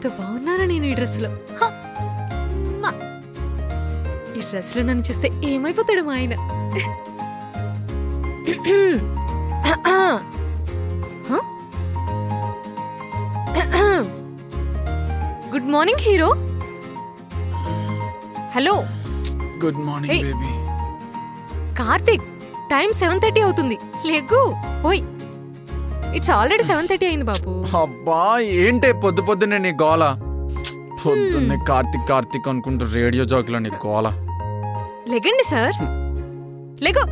ఎంత బాగున్నారా నేను ఈ డ్రెస్లో. ఈ డ్రెస్లో నన్ను చూస్తే ఏమైపోతాడు మా ఆయన. Good morning hero. Hello. Good morning baby. Karthik, time 7:30 అవుతుంది. లేగు. ఓయ్, ఇట్స్ ఆల్రెడీ 7:30 అయింది బాబు. అబ్బా ఏంటే పొద్దు పొద్దున్నే నీ గోల. పొద్దున్నే కార్తిక్ కార్తిక్ అనుకుంటూ రేడియో జాకిలో నీ గోల. లెగండి సార్, లెగో.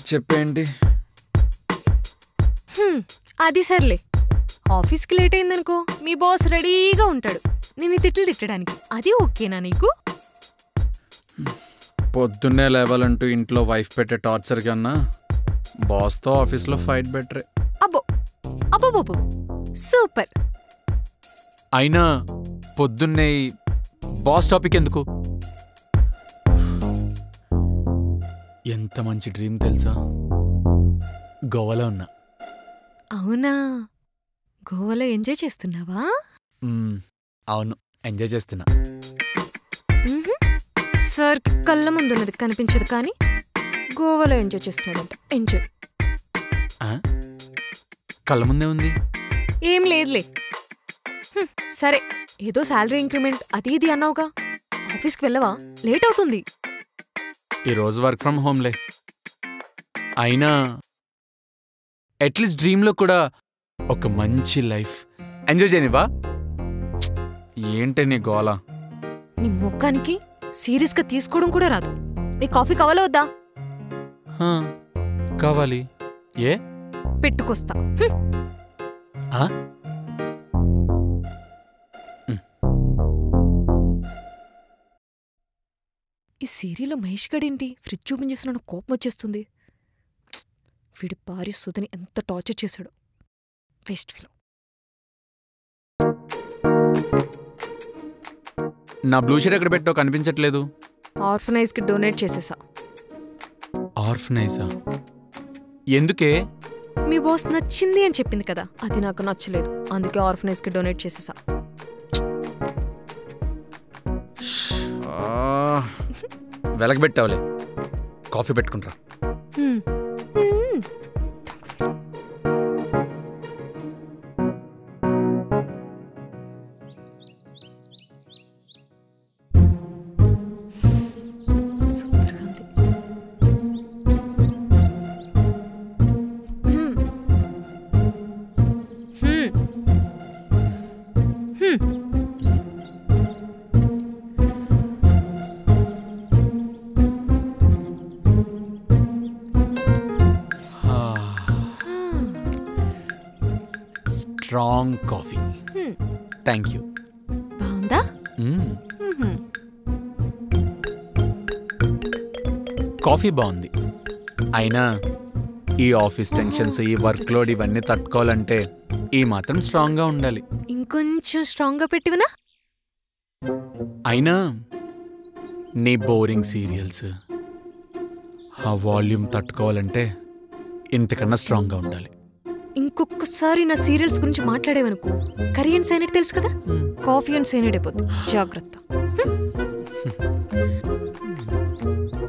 చెప్పేంటి? అది సర్లే, ఆఫీస్కి లేట్ అయిందనుకో మీ బాస్ రెడీగా ఉంటాడు నేను తిట్లు తిట్టడానికి. అది ఓకేనా నీకు? పొద్దున్నే లేవాలంటూ ఇంట్లో వైఫ్ పెట్టే టార్చర్ కన్నా బాస్తో ఆఫీస్లో ఫైట్ బెటరే. అబ్బో అబ్బో, సూపర్. అయినా పొద్దున్నే బాస్ టాపిక్ ఎందుకు? ఎంత మంచి డ్రీమ్ తెలుసా, గోవాలో ఉన్నా. అవునా, గోవాలో ఎంజాయ్ చేస్తున్నావా? అవును, ఎంజాయ్ చేస్తున్నా. సార్ కళ్ళ ముందున్నది కనిపించదు కానీ గోవాలో ఎంజాయ్ చేస్తున్నాడంట. ఎంజాయ్. కళ్ళ ముందే ఉంది. ఏం లేదులే. సరే, ఏదో శాలరీ ఇంక్రిమెంట్ అది ఇది అన్నావుగా, ఆఫీస్కి వెళ్ళవా? లేట్ అవుతుంది. ఈరోజు వర్క్ ఫ్రమ్ హోమ్లే. అయినా అట్లీస్ట్ డ్రీమ్లో కూడా ఒక మంచి లైఫ్ ఎంజాయ్ చేయనివా? ఏంటి నీ గోల? నీ మొక్కానికి సీరియస్గా తీసుకోవడం కూడా రాదు. నీ కాఫీ కావాలా వద్దా? కావాలి. ఏ? పెట్టుకొస్తా. ఈ సీరియల్లో మహేష్ గడేంటి ఫ్రిడ్జ్ ఓపెన్ చేసిన కోపం వచ్చేస్తుంది. వీడి భార్య సుధని ఎంత టార్చర్ చేశాడు. Waste fellow. నా బ్లూ షర్ట్ ఎక్కడ పెట్టో కనిపించట్లేదు. ఆర్ఫనైజ్కి డొనేట్ చేసేసా. ఆర్ఫనైజా? ఎందుకే? మీ బాస్ నచ్చింది అని చెప్పింది కదా, అది నాకు నచ్చలేదు, అందుకే ఆర్ఫనైజ్కి డొనేట్ చేసేసా. వెలగబెట్టావులే. కాఫీ పెట్టుకుంటా. Strong coffee. Thank you. బాగుందా? కాఫీ బాగుంది. అయినా ఈ ఆఫీస్ టెన్షన్స్, ఈ వర్క్ లోడ్ ఇవన్నీ తట్టుకోవాలంటే ఈ మాత్రం స్ట్రాంగ్గా ఉండాలి. ఇంకొంచెం స్ట్రాంగ్గా పెట్టివనా? అయినా నీ బోరింగ్ సీరియల్స్ ఆ వాల్యూమ్ తట్టుకోవాలంటే ఇంతకన్నా స్ట్రాంగ్గా ఉండాలి. ఇంకొకసారి నా సీరియల్స్ గురించి మాట్లాడేవనుకో కర్రీ అండ్ సైనైడ్ తెలుసు కదా, కాఫీ అండ్ సైనైడ్ అయిపోతుంది. జాగ్రత్త.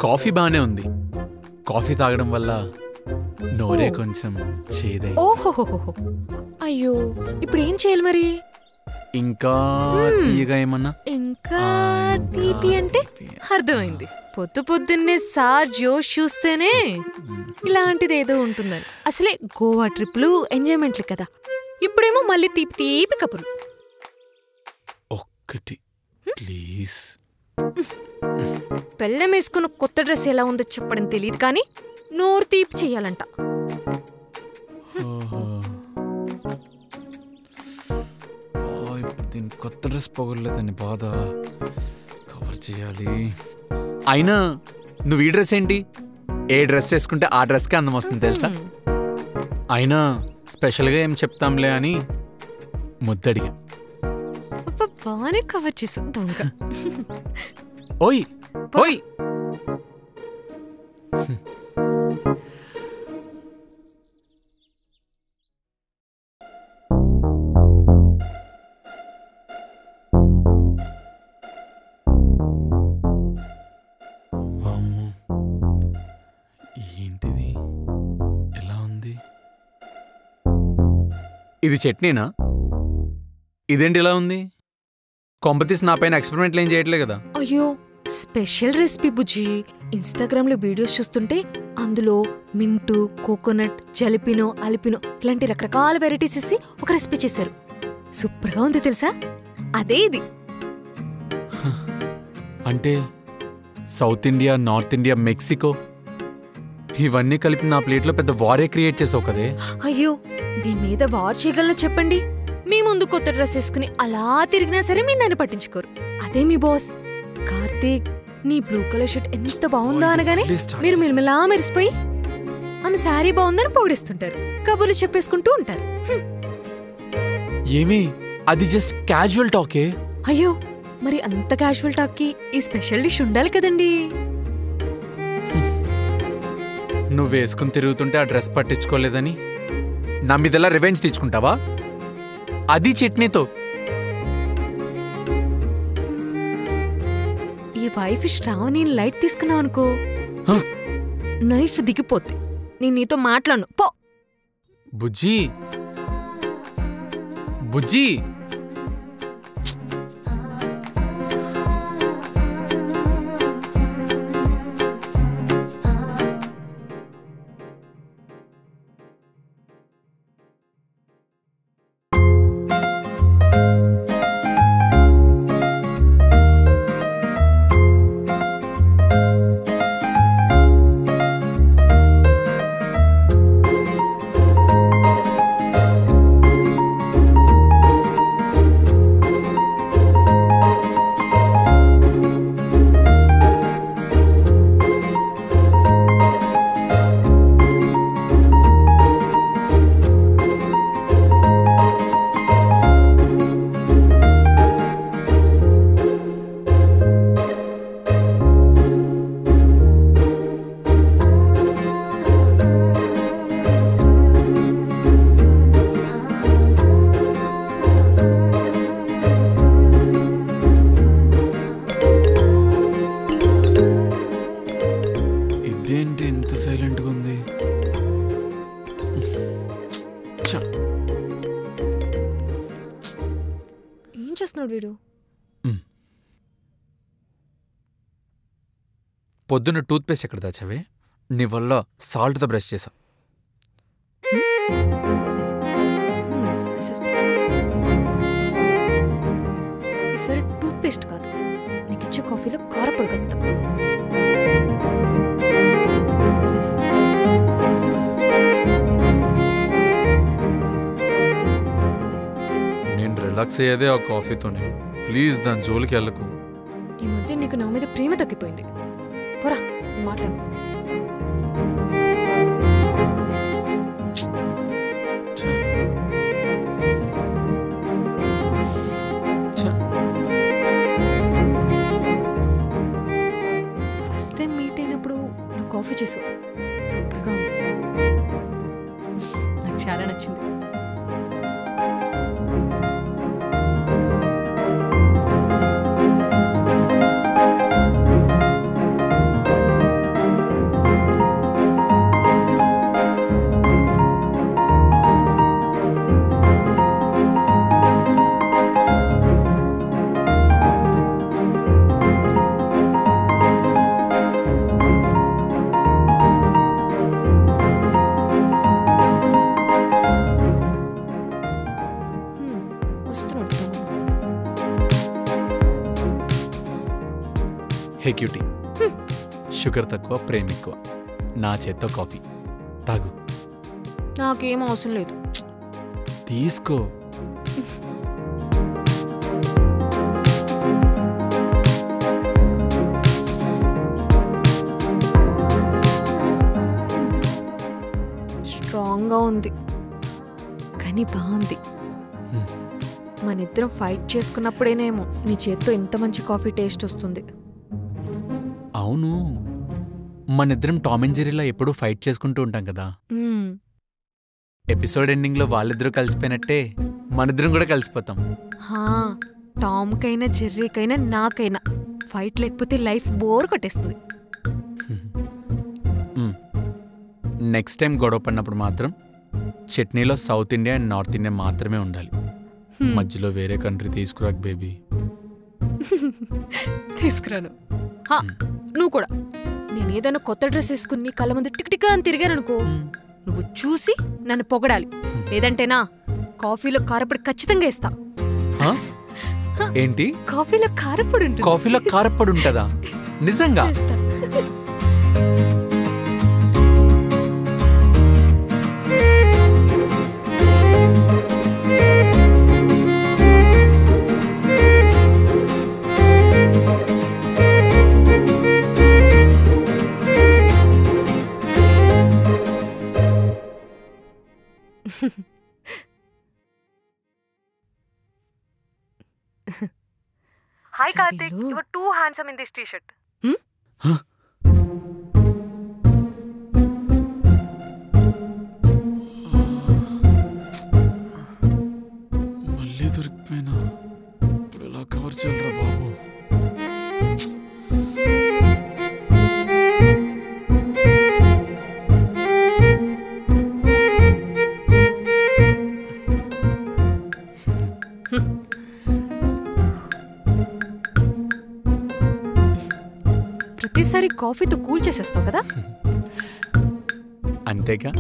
కాఫీ బానే ఉంది. కాఫీ తాగడం వల్ల నోరే కొంచెం చేదై. ఓహోహోహో, అయ్యో ఇప్పుడు ఏం చేయాలి మరి? ఇంకా తీయగా ఏమన్నా? ఇంకా తీపి అంటే అర్థమైంది. పొద్దు పొద్దున్నే సార్ జోష్ చూస్తేనే ఇలాంటిది ఏదో ఉంటుందని. అసలే గోవా ట్రిప్లు ఎంజాయ్మెంట్లు కదా, ఇప్పుడేమో మళ్ళీ తీపి తీపి కబుర్లు. ఒక్కటి ప్లీజ్. పెళ్ళం వేసుకున్న కొత్త డ్రెస్ ఎలా ఉందో చెప్పడం తెలియదు కానీ నోరు తీపి చెయ్యాలంట. ఇప్పుడు దీని కొత్త డ్రెస్ పొగలేదని బాధ కవర్ చేయాలి. అయినా నువ్వు ఈ డ్రెస్ ఏంటి? ఏ డ్రెస్ వేసుకుంటే ఆ డ్రెస్కే అందం వస్తుంది తెలుసా. అయినా స్పెషల్గా ఏం చెప్తాంలే అని ముద్దడిగా. బాగానే కవర్ చేసావు దొంగ. ఓయ్ ఓయ్, ఏంటిది ఎలా ఉంది? ఇది చట్నీనా? ఇదేంటి ఇలా ఉంది? కొంపతీసి నా పైన ఎక్స్పెరిమెంట్లు ఏం చేయట్లే కదా? అయ్యో స్పెషల్ రెసిపీ బుజ్జి. ఇన్స్టాగ్రామ్ లో వీడియోస్ చూస్తుంటే అందులో మింటు, కోకోనట్, జలిపినో, అలిపినో ఇలాంటి రకరకాల వెరైటీస్ ఇచ్చి ఒక రెసిపీ చేశారు. సూపర్ గా ఉంది తెలుసా? అదే ఇది. అంటే south India, north India, Mexico ఇవన్నీ కలిపి నా ప్లేట్లో పెద్ద వారే క్రియేట్ చేసావు కదే. అయ్యో మీ మీద వార్ చేయగలను చెప్పండి. మీ ముందు కొత్త డ్రెస్ వేసుకుని అలా తిరిగినా సరే మీరు నన్ను పట్టించుకోరు. అదే మీ బాస్ కార్తీక్. నీ బ్లూ కలర్ షర్ట్ ఎంత బాగుందా అనగానే మీరు మిర్మిలా మెరిసిపోయి ఆమె శారీ బాగుందని పొగిడిస్తుంటారు, కబుర్లు చెప్పేసుకుంటూ ఉంటారు. ఏమి అది జస్ట్ క్యాజువల్ టాకే. అయ్యో మరి అంత క్యాజువల్ టాక్ కి ఈ స్పెషల్ డిష్ ఉండాలి కదండి. నువ్వు వేసుకుని తిరుగుతుంటే ఆ డ్రెస్ పట్టించుకోలేదని నా మీదలా రివెంజ్ తెచ్చుకుంటావా? అది చట్నీతో. ఈ వైఫ్ శ్రావణి లైట్ తీసుకున్నావు అనుకో, నైఫ్ దిగిపోద్ది. నేను నీతో మాట్లాడను పో. బుజ్జి బుజ్జి పొద్దున్న టూత్ పేస్ట్ ఎక్కడ దాచావే? నీ వల్ల సాల్ట్తో బ్రష్ చేసా. ఈసారి టూత్ పేస్ట్ కాదు, నీకు ఇచ్చే కాఫీలో కారపొడి కలుపుతా. నేను రిలాక్స్ అయ్యేదే ఆ కాఫీతోనే. ప్లీజ్ దాని జోలికి వెళ్ళకు. ఈ మధ్య నీకు నా మీద ప్రేమ తగ్గిపోయింది. పోరా మాట్లాడు. ఫస్ట్ టైం మీట్ అయినప్పుడు నా కాఫీ చేసావు, సూపర్గా ఉంది. నాకు చాలా నచ్చింది. హే క్యూటీ, షుగర్ తక్కువ ప్రేమ ఎక్కువ. నా చేత్తో కాఫీ తాగు. నాకేం అవసరం లేదు. తీసుకో. స్ట్రాంగ్గా ఉంది కానీ బాగుంది. మనిద్దరం ఫైట్ చేసుకున్నప్పుడేనేమో నీ చేత్తో ఇంత మంచి కాఫీ టేస్ట్ వస్తుంది. అవును, మనిద్దరం టామ్ అండ్ జెర్రీలా ఎప్పుడూ ఫైట్ చేసుకుంటూ ఉంటాం కదా. ఎపిసోడ్ ఎండింగ్లో వాళ్ళిద్దరూ కలిసిపోయినట్టే మనిద్దరం కూడా కలిసిపోతాం. టామ్కైనా జెర్రీకైనా నాకైనా ఫైట్ లేకపోతే లైఫ్ బోర్ కొట్టేస్తుంది. నెక్స్ట్ టైం గొడవ పడినప్పుడు మాత్రం చట్నీలో South India and North India మాత్రమే ఉండాలి. మధ్యలో వేరే కంట్రీ తీసుకురాక బేబీ. తీసుకురాను. నువ్వు కూడా నేను ఏదైనా కొత్త డ్రెస్ వేసుకుని కళ్ళ ముందు టిక్ అని తిరిగాననుకో, నువ్వు చూసి నన్ను పొగడాలి. లేదంటేనా కాఫీలో కారపొడి ఖచ్చితంగా వేస్తా. ఏంటి? కాఫీలో కారపొడి ఉంటుంది. కాఫీలో కారపొడి ఉంటుందా? నిజంగా? Hi Karthik, you are too handsome in this t-shirt. మళ్ళీ దొరికిపోయినా. ఇప్పుడు ఎలా కవర్ చేయాలరా బాబు? ప్రతిసారి కాఫీతో కూల్ చేసేస్తావు కదా. అంతేగా.